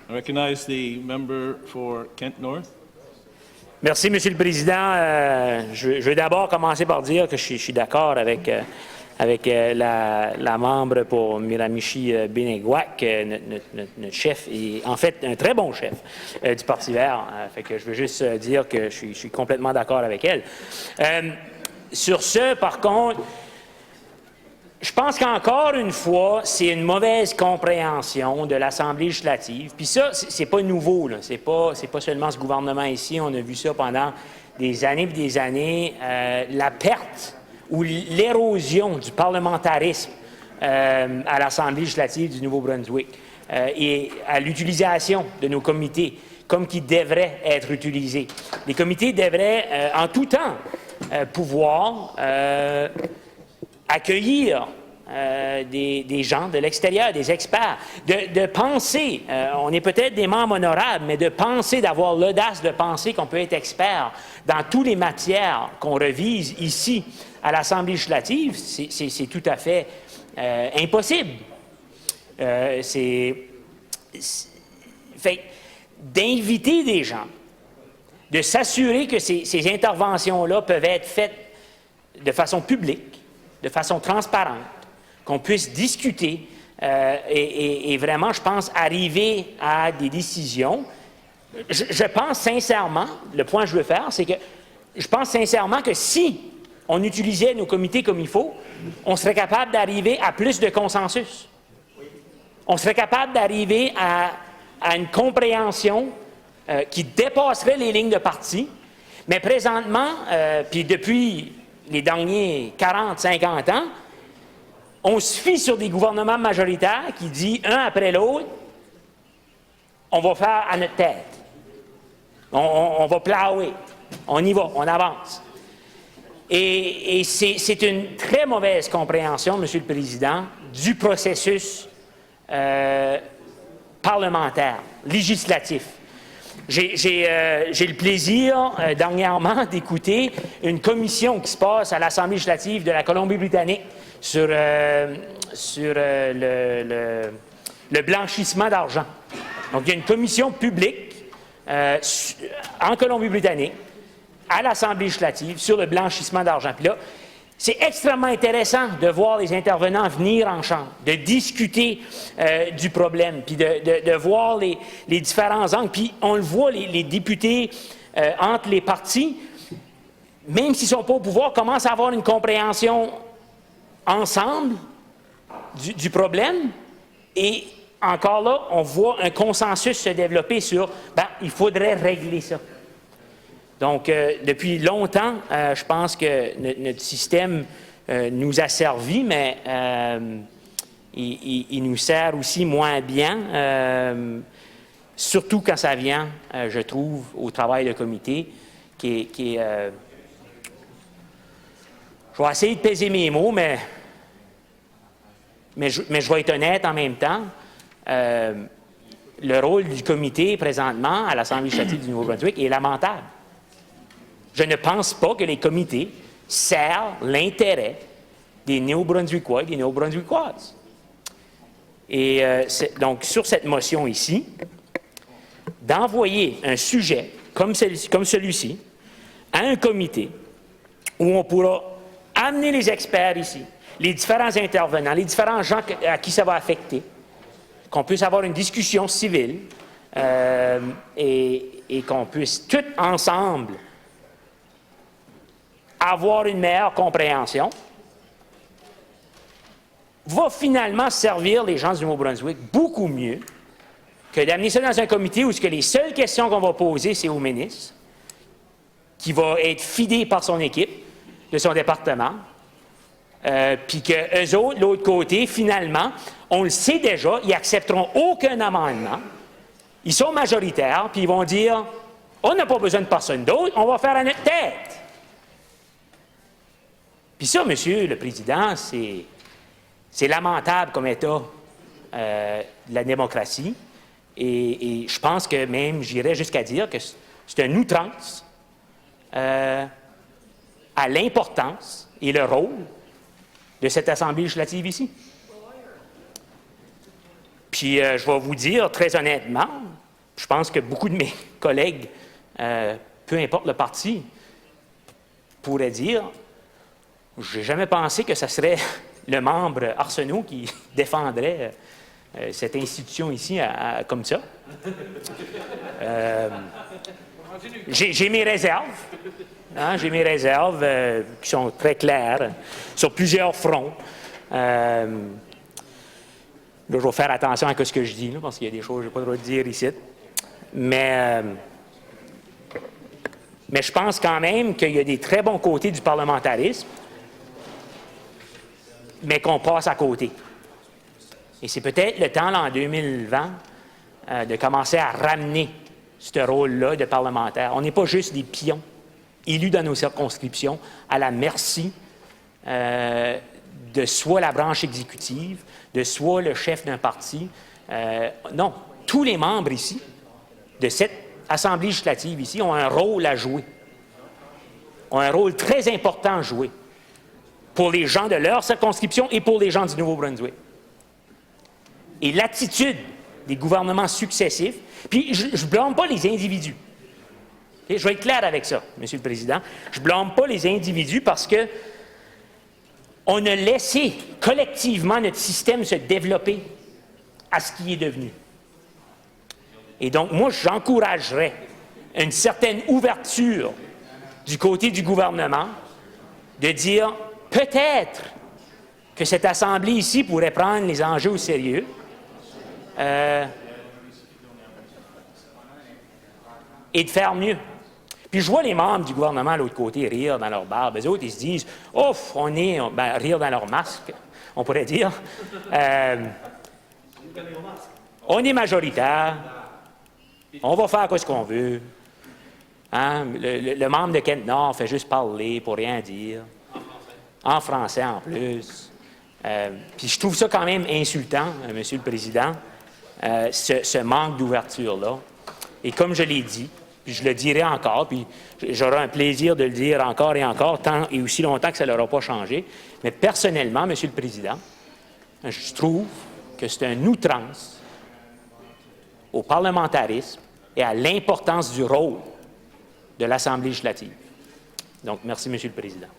I recognize the member for Kent North. Merci, Monsieur le Président. Je veux d'abord commencer par dire que je suis d'accord avec la membre pour Miramichi-Beniguac, notre chef, et en fait un très bon chef du Parti vert. Fait que je veux juste dire que je suis complètement d'accord avec elle. Sur ce, par contre, je pense qu'encore une fois, c'est une mauvaise compréhension de l'Assemblée législative. Puis ça, c'est pas nouveau, là. C'est pas seulement ce gouvernement ici. On a vu ça pendant des années et des années. La perte ou l'érosion du parlementarisme à l'Assemblée législative du Nouveau-Brunswick et à l'utilisation de nos comités comme qui devraient être utilisés. Les comités devraient, en tout temps, pouvoir accueillir des gens de l'extérieur, des experts, de penser, on est peut-être des membres honorables, mais de penser, d'avoir l'audace de penser qu'on peut être expert dans toutes les matières qu'on revise ici à l'Assemblée législative, c'est tout à fait impossible. D'inviter des gens, de s'assurer que ces interventions-là peuvent être faites de façon publique, de façon transparente, qu'on puisse discuter et vraiment, je pense, arriver à des décisions. Je pense sincèrement, le point que je veux faire, c'est que je pense sincèrement que si on utilisait nos comités comme il faut, on serait capable d'arriver à plus de consensus. On serait capable d'arriver à une compréhension qui dépasserait les lignes de parti. Mais présentement, puis depuis les derniers 40, 50 ans, on se fie sur des gouvernements majoritaires qui disent, un après l'autre, on va faire à notre tête. On va plouer. On y va, on avance. Et c'est une très mauvaise compréhension, Monsieur le Président, du processus parlementaire, législatif. J'ai le plaisir, dernièrement, d'écouter une commission qui se passe à l'Assemblée législative de la Colombie-Britannique sur le blanchissement d'argent. Donc, il y a une commission publique en Colombie-Britannique, à l'Assemblée législative, sur le blanchissement d'argent. Puis là, c'est extrêmement intéressant de voir les intervenants venir en chambre, de discuter du problème, puis de voir les différents angles. Puis on le voit, les députés entre les partis, même s'ils ne sont pas au pouvoir, commencent à avoir une compréhension ensemble du problème. Et encore là, on voit un consensus se développer sur il faudrait régler ça. Donc, depuis longtemps, je pense que notre système nous a servi, mais il nous sert aussi moins bien, surtout quand ça vient, je trouve, au travail de comité, qui est je vais essayer de peser mes mots, mais je vais être honnête en même temps. Le rôle du comité, présentement, à l'Assemblée législative du Nouveau-Brunswick est lamentable. Je ne pense pas que les comités servent l'intérêt des Néo-Brunswickois et des Néo-Brunswickoises. Et donc, sur cette motion ici, d'envoyer un sujet comme celui-ci à un comité où on pourra amener les experts ici, les différents intervenants, les différents gens à qui ça va affecter, qu'on puisse avoir une discussion civile et qu'on puisse tous ensemble avoir une meilleure compréhension, va finalement servir les gens du Nouveau-Brunswick beaucoup mieux que d'amener ça dans un comité où les seules questions qu'on va poser, c'est au ministre, qui va être fidé par son équipe de son département, puis qu'eux autres, de l'autre côté, finalement, on le sait déjà, ils n'accepteront aucun amendement, ils sont majoritaires, puis ils vont dire « on n'a pas besoin de personne d'autre, on va faire à notre tête ». Puis ça, Monsieur le Président, c'est lamentable comme état de la démocratie. Et je pense que même, j'irais jusqu'à dire que c'est une outrance à l'importance et le rôle de cette Assemblée législative ici. Puis Puis je vais vous dire très honnêtement, je pense que beaucoup de mes collègues, peu importe le parti, pourraient dire, j'ai jamais pensé que ce serait le membre Arsenault qui défendrait cette institution ici comme ça. J'ai mes réserves. Hein, j'ai mes réserves qui sont très claires sur plusieurs fronts. Là, je vais faire attention à ce que je dis, là, parce qu'il y a des choses que je n'ai pas le droit de dire ici. Mais je pense quand même qu'il y a des très bons côtés du parlementarisme, mais qu'on passe à côté. Et c'est peut-être le temps, là, en 2020, de commencer à ramener ce rôle-là de parlementaire. On n'est pas juste des pions élus dans nos circonscriptions à la merci de soit la branche exécutive, de soit le chef d'un parti. Non, tous les membres ici, de cette Assemblée législative ici, ont un rôle à jouer, ont un rôle très important à jouer pour les gens de leur circonscription et pour les gens du Nouveau-Brunswick. Et l'attitude des gouvernements successifs, puis je ne blâme pas les individus. Okay? Je vais être clair avec ça, M. le Président. Je ne blâme pas les individus parce que on a laissé collectivement notre système se développer à ce qui est devenu. Et donc, moi, j'encouragerais une certaine ouverture du côté du gouvernement de dire peut-être que cette Assemblée ici pourrait prendre les enjeux au sérieux. Et de faire mieux. Puis je vois les membres du gouvernement à l'autre côté rire dans leur barbe. Les autres, ils se disent « Ouf, rire dans leur masque, on pourrait dire. On est majoritaire. On va faire ce qu'on veut. Hein? Le membre de Kent-Nord fait juste parler pour rien dire. En français en plus. Puis je trouve ça quand même insultant, Monsieur le Président, ce manque d'ouverture-là. Et comme je l'ai dit, puis je le dirai encore, puis j'aurai un plaisir de le dire encore et encore, tant et aussi longtemps que ça ne l'aura pas changé. Mais personnellement, Monsieur le Président, je trouve que c'est une outrance au parlementarisme et à l'importance du rôle de l'Assemblée législative. Donc, merci, Monsieur le Président.